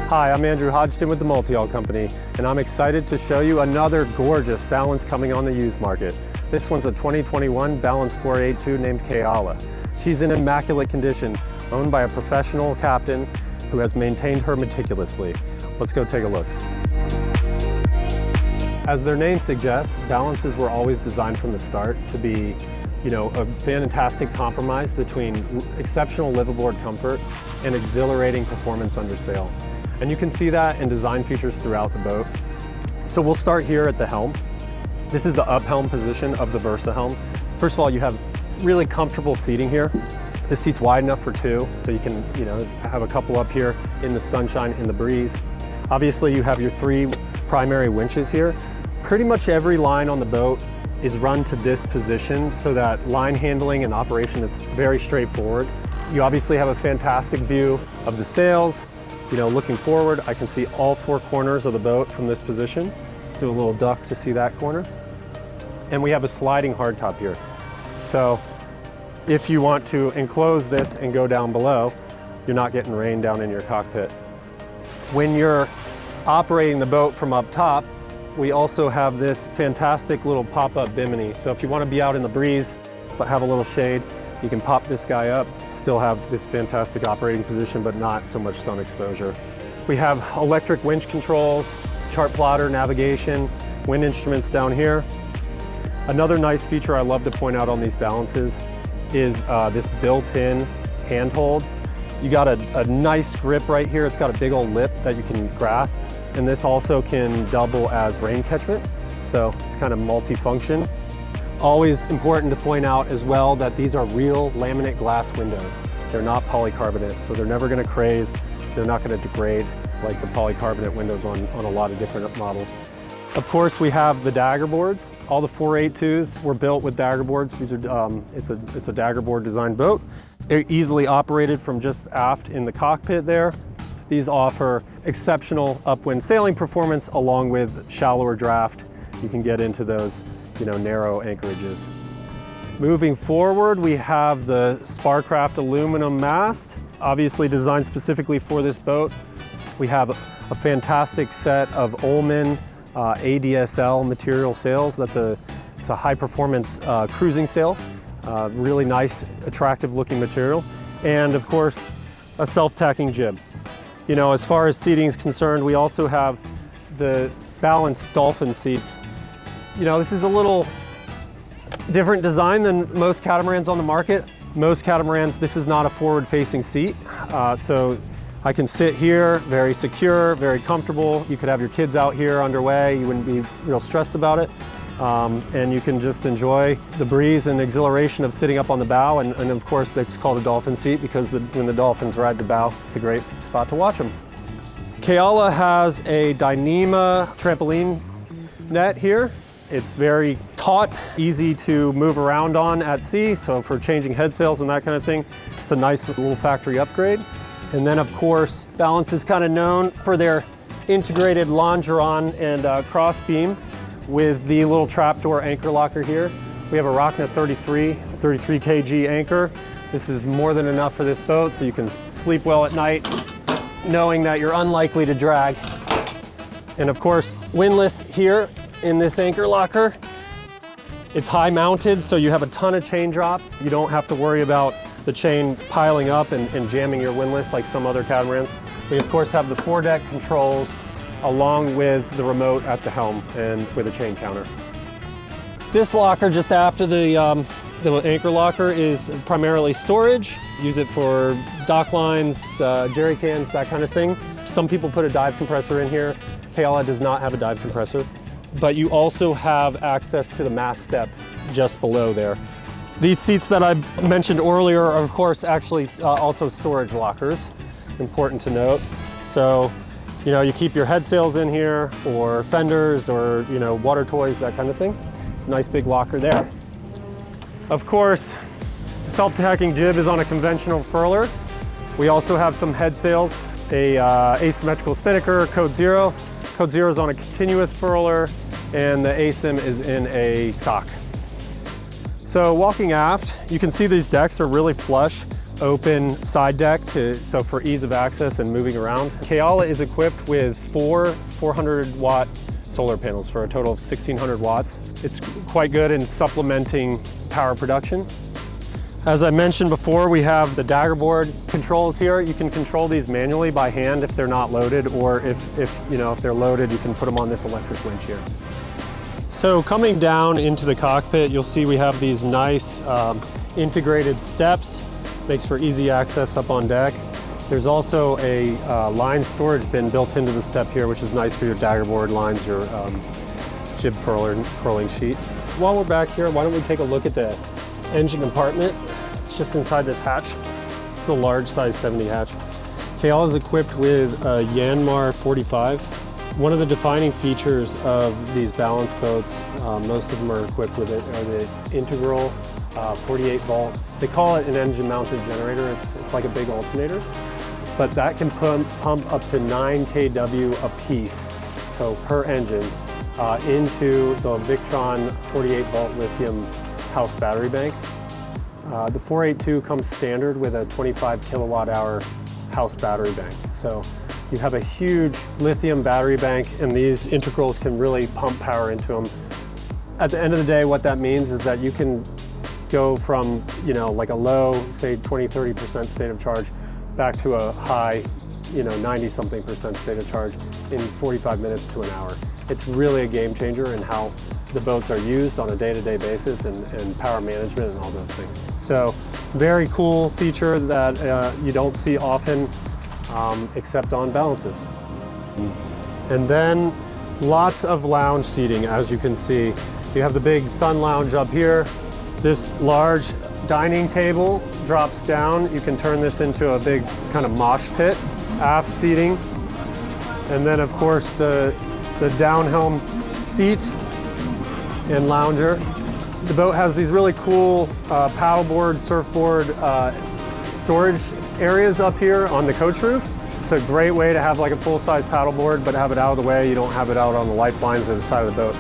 Hi, I'm Andrew Hodgdon with the Multihull company, and I'm excited to show you another gorgeous balance coming on the used market. This one's a 2021 Balance 482 named Kayala. She's in immaculate condition, owned by a professional captain who has maintained her meticulously. Let's go take a look. As their name suggests, balances were always designed from the start to be, a fantastic compromise between exceptional liveaboard comfort and exhilarating performance under sail. And you can see that in design features throughout the boat. So we'll start here at the helm. This is the up helm position of the Versa helm. First of all, you have really comfortable seating here. This seat's wide enough for two, so you can have a couple up here in the sunshine, in the breeze. Obviously, you have your three primary winches here. Pretty much every line on the boat is run to this position so that line handling and operation is very straightforward. You obviously have a fantastic view of the sails. Looking forward, I can see all four corners of the boat from this position. Let's do a little duck to see that corner. And we have a sliding hardtop here. So if you want to enclose this and go down below, you're not getting rain down in your cockpit. When you're operating the boat from up top, we also have this fantastic little pop-up bimini. So if you want to be out in the breeze, but have a little shade, you can pop this guy up, still have this fantastic operating position, but not so much sun exposure. We have electric winch controls, chart plotter, navigation, wind instruments down here. Another nice feature I love to point out on these balances is this built-in handhold. You got a nice grip right here. It's got a big old lip that you can grasp. And this also can double as rain catchment. So it's kind of multi-function. Always important to point out as well that these are real laminate glass windows. They're not polycarbonate, so they're never gonna craze. They're not gonna degrade like the polycarbonate windows on a lot of different models. Of course, we have the dagger boards. All the 482s were built with dagger boards. These are, it's a dagger board designed boat. They're easily operated from just aft in the cockpit there. These offer exceptional upwind sailing performance along with shallower draft. You can get into those narrow anchorages. Moving forward, we have the Sparcraft aluminum mast, obviously designed specifically for this boat. We have a fantastic set of Ullman ADSL material sails. It's a high performance cruising sail, really nice, attractive looking material. And of course, a self-tacking jib. As far as seating is concerned, we also have the balanced dolphin seats. This is a little different design than most catamarans on the market. Most catamarans, this is not a forward-facing seat. So I can sit here, very secure, very comfortable. You could have your kids out here underway. You wouldn't be real stressed about it. And you can just enjoy the breeze and exhilaration of sitting up on the bow. And of course, it's called a dolphin seat because when the dolphins ride the bow, it's a great spot to watch them. Kayala has a Dyneema trampoline net here. It's very taut, easy to move around on at sea. So for changing head sails and that kind of thing, it's a nice little factory upgrade. And then of course, Balance is kind of known for their integrated longeron and cross beam with the little trapdoor anchor locker here. We have a Rockna 33 kg anchor. This is more than enough for this boat, so you can sleep well at night, knowing that you're unlikely to drag. And of course, windlass here in this anchor locker. It's high mounted, so you have a ton of chain drop. You don't have to worry about the chain piling up and jamming your windlass like some other catamarans. We of course have the foredeck controls along with the remote at the helm and with a chain counter. This locker just after the anchor locker is primarily storage. Use it for dock lines, jerry cans, that kind of thing. Some people put a dive compressor in here. Kayala does not have a dive compressor, but you also have access to the mast step just below there. These seats that I mentioned earlier are of course actually also storage lockers, important to note. So, you keep your head sails in here or fenders or, water toys, that kind of thing. It's a nice big locker there. Of course, the self-tacking jib is on a conventional furler. We also have some head sails, a asymmetrical spinnaker, code 0. Code 0 is on a continuous furler, and the ASIM is in a sock. So walking aft, you can see these decks are really flush open side deck so for ease of access and moving around. Kayala is equipped with 400-watt solar panels for a total of 1,600 watts. It's quite good in supplementing power production. As I mentioned before, we have the daggerboard controls here. You can control these manually by hand if they're not loaded, or if they're loaded, you can put them on this electric winch here. So coming down into the cockpit, you'll see we have these nice integrated steps. Makes for easy access up on deck. There's also a line storage bin built into the step here, which is nice for your daggerboard lines, your jib furling sheet. While we're back here, why don't we take a look at the engine compartment. It's just inside this hatch. It's a large size 70 hatch. Kayala is equipped with a Yanmar 45. One of the defining features of these balance boats, most of them are equipped with it, are the integral 48 volt. They call it an engine mounted generator. It's like a big alternator, but that can pump up to 9 kW a piece, so per engine, into the Victron 48 volt lithium house battery bank. The 482 comes standard with a 25 kilowatt hour house battery bank. So you have a huge lithium battery bank, and these integrals can really pump power into them. At the end of the day, what that means is that you can go from, like a low, say 20-30% state of charge back to a high, 90-something% state of charge in 45 minutes to an hour. It's really a game changer in how the boats are used on a day-to-day basis and power management and all those things. So very cool feature that you don't see often except on balances. And then lots of lounge seating, as you can see. You have the big sun lounge up here. This large dining table drops down. You can turn this into a big kind of mosh pit. Aft seating. And then of course the down-helm seat and lounger. The boat has these really cool paddleboard, surfboard storage areas up here on the coach roof. It's a great way to have like a full-size paddleboard, but have it out of the way. You don't have it out on the lifelines or the side of the boat.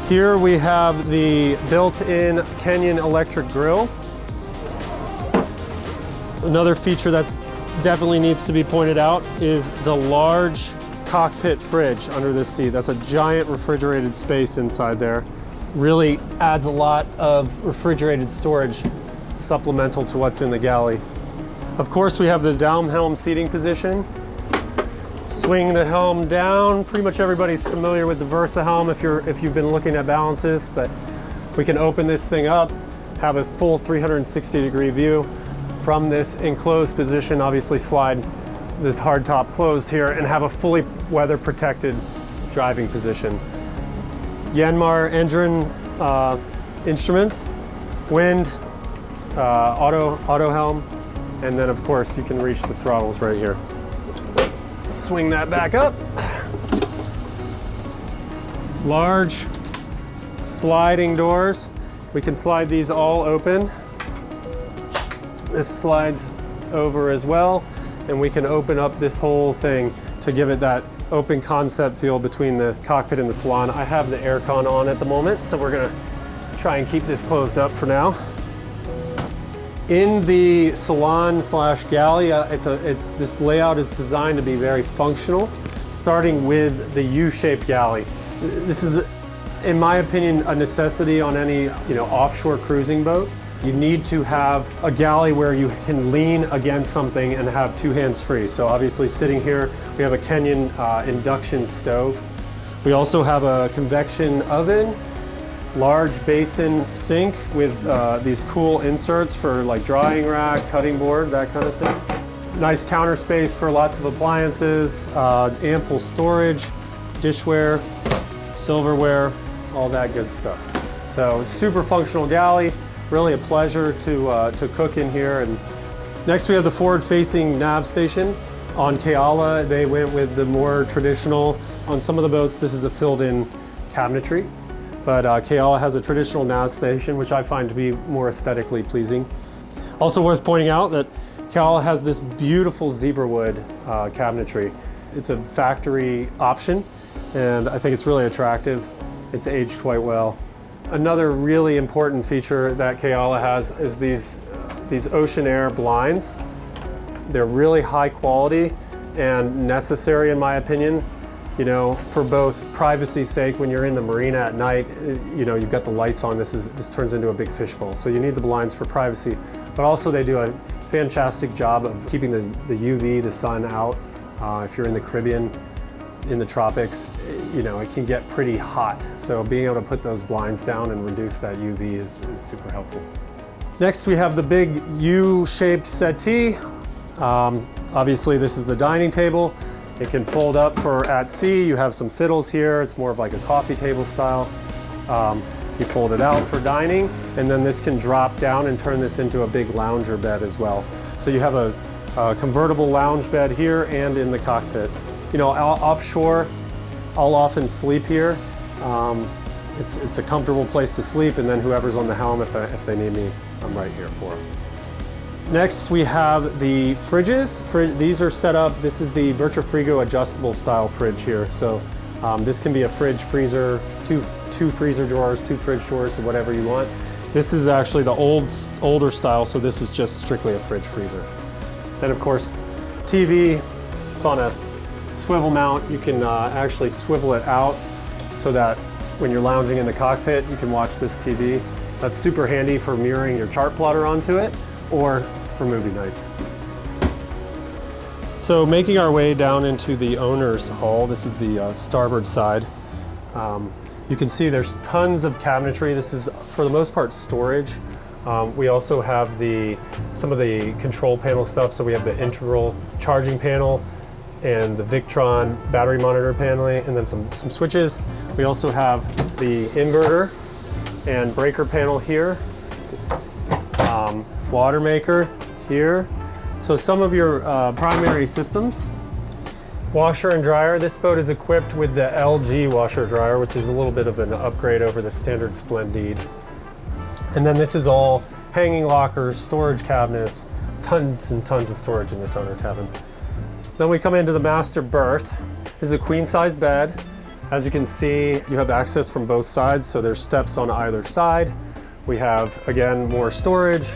Here we have the built-in Kenyon electric grill. Another feature that's definitely needs to be pointed out is the large cockpit fridge under this seat. That's a giant refrigerated space inside there. Really adds a lot of refrigerated storage supplemental to what's in the galley. Of course, we have the down helm seating position. Swing the helm down. Pretty much everybody's familiar with the Versa helm if you've been looking at balances, but we can open this thing up, have a full 360-degree view from this enclosed position, obviously slide the hardtop closed here, and have a fully weather-protected driving position. Yanmar engine instruments, wind, auto helm, and then of course you can reach the throttles right here. Swing that back up. Large sliding doors. We can slide these all open. This slides over as well, and we can open up this whole thing to give it that open concept feel between the cockpit and the salon. I have the aircon on at the moment, so we're gonna try and keep this closed up for now. In the salon slash galley, this layout is designed to be very functional, starting with the U-shaped galley. This is, in my opinion, a necessity on any offshore cruising boat. You need to have a galley where you can lean against something and have two hands free. So obviously sitting here, we have a Kenyon induction stove. We also have a convection oven, large basin sink with these cool inserts for like drying rack, cutting board, that kind of thing. Nice counter space for lots of appliances, ample storage, dishware, silverware, all that good stuff. So super functional galley. Really a pleasure to cook in here. And next we have the forward-facing nav station. On Kayala, they went with the more traditional. On some of the boats, this is a filled-in cabinetry, but Kayala has a traditional nav station, which I find to be more aesthetically pleasing. Also worth pointing out that Kayala has this beautiful zebra wood cabinetry. It's a factory option, and I think it's really attractive. It's aged quite well. Another really important feature that Kayala has is these these ocean air blinds. They're really high quality and necessary in my opinion, you know, for both privacy's sake when you're in the marina at night, you know, you've got the lights on, this turns into a big fishbowl. So you need the blinds for privacy, but also they do a fantastic job of keeping the UV, the sun out. If you're in the Caribbean, in the tropics, you know, it can get pretty hot. So being able to put those blinds down and reduce that UV is super helpful. Next, we have the big U-shaped settee. Obviously, this is the dining table. It can fold up for at sea. You have some fiddles here. It's more of like a coffee table style. You fold it out for dining, and then this can drop down and turn this into a big lounger bed as well. So you have a convertible lounge bed here and in the cockpit. You know, offshore, I'll often sleep here. It's a comfortable place to sleep, and then whoever's on the helm, if they need me, I'm right here for them. Next, we have the fridges. These are set up, this is the Vertifrigo adjustable style fridge here. So this can be a fridge, freezer, two freezer drawers, 2 fridge drawers, so whatever you want. This is actually the older style, so this is just strictly a fridge freezer. Then of course, TV, it's on a swivel mount. You can actually swivel it out so that when you're lounging in the cockpit, you can watch this TV. That's super handy for mirroring your chart plotter onto it or for movie nights. So making our way down into the owner's hull, this is the starboard side. You can see there's tons of cabinetry. This is, for the most part, storage. We also have some of the control panel stuff. So we have the integral charging panel and the Victron battery monitor paneling, and then some switches. We also have the inverter and breaker panel here. It's water maker here. So some of your primary systems. Washer and dryer. This boat is equipped with the LG washer dryer, which is a little bit of an upgrade over the standard Splendide. And then this is all hanging lockers, storage cabinets, tons and tons of storage in this owner cabin. Then we come into the master berth. This is a queen size bed. As you can see, you have access from both sides, so there's steps on either side. We have, again, more storage,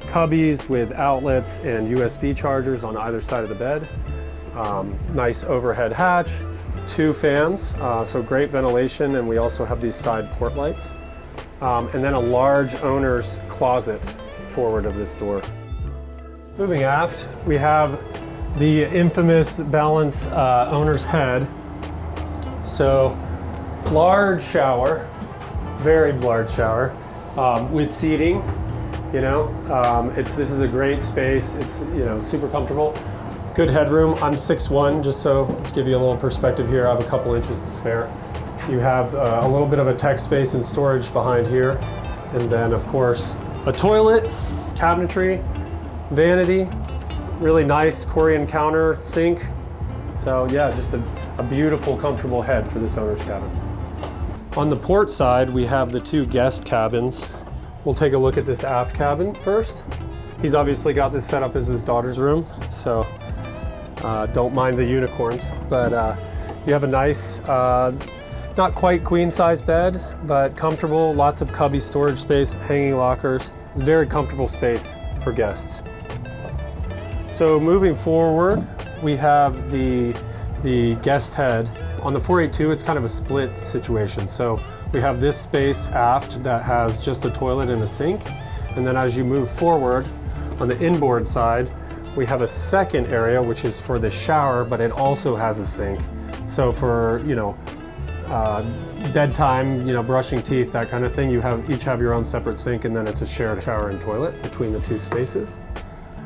cubbies with outlets and USB chargers on either side of the bed. Nice overhead hatch, 2 fans, so great ventilation, and we also have these side port lights. And then a large owner's closet forward of this door. Moving aft, we have the infamous balance owner's head. So large shower, very large shower, with seating. You know, this is a great space. It's, you know, super comfortable. Good headroom. I'm 6'1", just so to give you a little perspective here. I have a couple inches to spare. You have a little bit of a tech space and storage behind here. And then of course, a toilet, cabinetry, vanity, really nice Korean counter, sink. So yeah, just a beautiful, comfortable head for this owner's cabin. On the port side, we have the 2 guest cabins. We'll take a look at this aft cabin first. He's obviously got this set up as his daughter's room, so don't mind the unicorns. But you have a nice, not quite queen size bed, but comfortable, lots of cubby storage space, hanging lockers. It's a very comfortable space for guests. So moving forward, we have the guest head. On the 482, it's kind of a split situation. So we have this space aft that has just a toilet and a sink. And then as you move forward, on the inboard side, we have a second area, which is for the shower, but it also has a sink. So for, you know, bedtime, you know, brushing teeth, that kind of thing, you each have your own separate sink, and then it's a shared shower and toilet between the 2 spaces.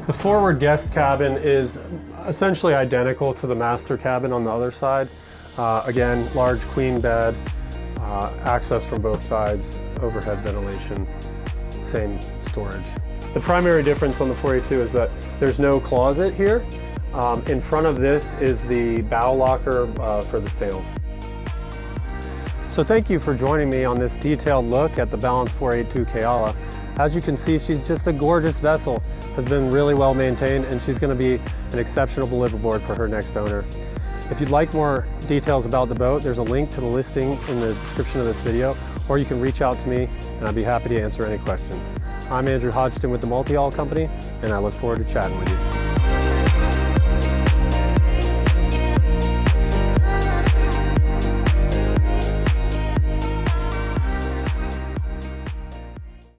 The forward guest cabin is essentially identical to the master cabin on the other side. Again, large queen bed, access from both sides, overhead ventilation, same storage. The primary difference on the 482 is that there's no closet here. In front of this is the bow locker for the sails. So thank you for joining me on this detailed look at the Balance 482 Kayala. As you can see, she's just a gorgeous vessel, has been really well maintained, and she's going to be an exceptional liveaboard for her next owner. If you'd like more details about the boat, there's a link to the listing in the description of this video, or you can reach out to me and I'd be happy to answer any questions. I'm Andrew Hodgdon with the Multihull Company, and I look forward to chatting with you.